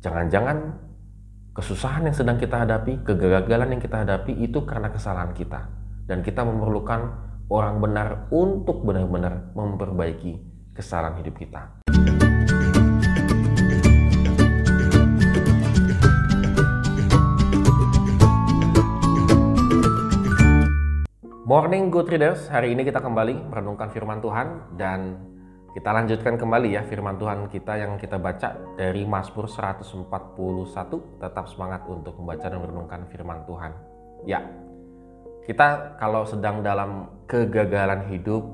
Jangan-jangan kesusahan yang sedang kita hadapi, kegagalan yang kita hadapi itu karena kesalahan kita. Dan kita memerlukan orang benar untuk benar-benar memperbaiki kesalahan hidup kita. Morning Good Readers, hari ini kita kembali merenungkan firman Tuhan dan kita lanjutkan kembali ya firman Tuhan kita yang kita baca dari Mazmur 141. Tetap semangat untuk membaca dan merenungkan firman Tuhan. Ya, kita kalau sedang dalam kegagalan hidup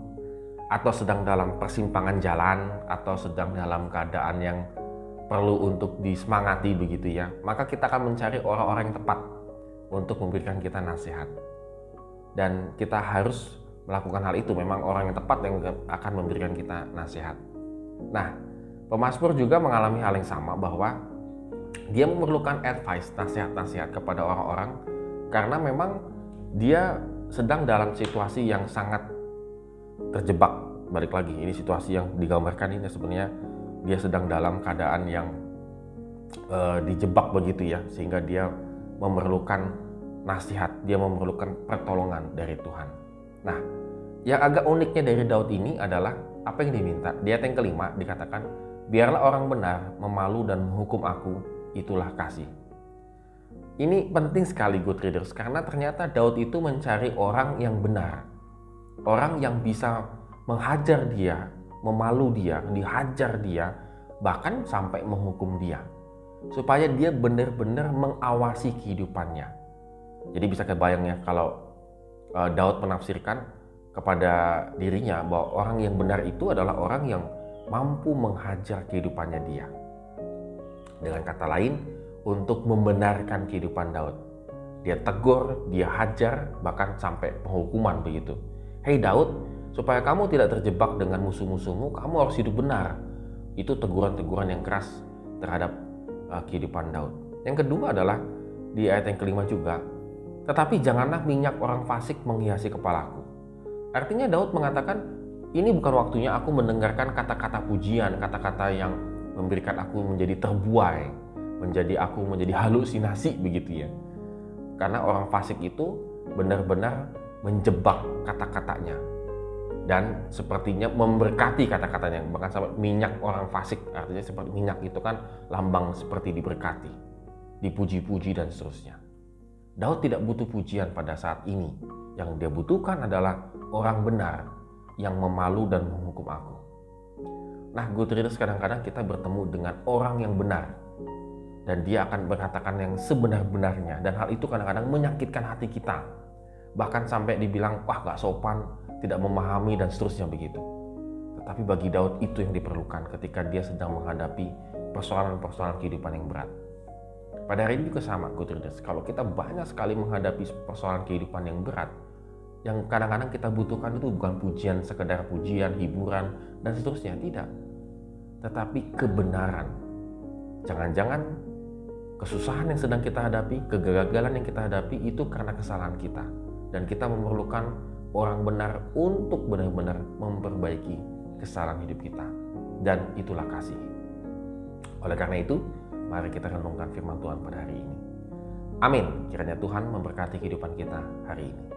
atau sedang dalam persimpangan jalan atau sedang dalam keadaan yang perlu untuk disemangati begitu ya, maka kita akan mencari orang-orang yang tepat untuk memberikan kita nasihat. Dan kita harus melakukan hal itu, memang orang yang tepat yang akan memberikan kita nasihat. Nah, pemazmur juga mengalami hal yang sama, bahwa dia memerlukan advice, nasihat-nasihat kepada orang-orang, karena memang dia sedang dalam situasi yang sangat terjebak. Balik lagi, ini situasi yang digambarkan ini sebenarnya dia sedang dalam keadaan yang dijebak begitu ya, sehingga dia memerlukan nasihat, dia memerlukan pertolongan dari Tuhan. Nah, yang agak uniknya dari Daud ini adalah apa yang diminta. Di ayat yang kelima dikatakan, biarlah orang benar memalu dan menghukum aku, itulah kasih. Ini penting sekali Good Readers, karena ternyata Daud itu mencari orang yang benar, orang yang bisa menghajar dia, memalu dia, dihajar dia, bahkan sampai menghukum dia, supaya dia benar-benar mengawasi kehidupannya. Jadi bisa kebayang ya kalau Daud menafsirkan kepada dirinya bahwa orang yang benar itu adalah orang yang mampu menghajar kehidupannya dia. Dengan kata lain, untuk membenarkan kehidupan Daud. Dia tegur, dia hajar, bahkan sampai penghukuman begitu. Hei Daud, supaya kamu tidak terjebak dengan musuh-musuhmu, kamu harus hidup benar. Itu teguran-teguran yang keras terhadap kehidupan Daud. Yang kedua adalah di ayat yang kelima juga, tetapi janganlah minyak orang fasik menghiasi kepalaku. Artinya Daud mengatakan, ini bukan waktunya aku mendengarkan kata-kata pujian, kata-kata yang memberikan aku menjadi terbuai, aku menjadi halusinasi begitu ya. Karena orang fasik itu benar-benar menjebak kata-katanya. Dan sepertinya memberkati kata-katanya, bahkan sampai minyak orang fasik. Artinya seperti minyak itu kan lambang seperti diberkati, dipuji-puji dan seterusnya. Daud tidak butuh pujian pada saat ini. Yang dia butuhkan adalah orang benar yang memalu dan menghukum aku. Nah, Good Readers, kadang-kadang kita bertemu dengan orang yang benar dan dia akan berkatakan yang sebenar-benarnya, dan hal itu kadang-kadang menyakitkan hati kita. Bahkan sampai dibilang, wah gak sopan, tidak memahami dan seterusnya begitu. Tetapi bagi Daud itu yang diperlukan ketika dia sedang menghadapi persoalan-persoalan kehidupan yang berat. Pada hari ini juga sama Good Readers, kalau kita banyak sekali menghadapi persoalan kehidupan yang berat, yang kadang-kadang kita butuhkan itu bukan pujian, sekedar pujian, hiburan, dan seterusnya, tidak. Tetapi kebenaran. Jangan-jangan kesusahan yang sedang kita hadapi, kegagalan yang kita hadapi itu karena kesalahan kita. Dan kita memerlukan orang benar untuk benar-benar memperbaiki kesalahan hidup kita. Dan itulah kasih. Oleh karena itu, mari kita renungkan firman Tuhan pada hari ini. Amin. Kiranya Tuhan memberkati kehidupan kita hari ini.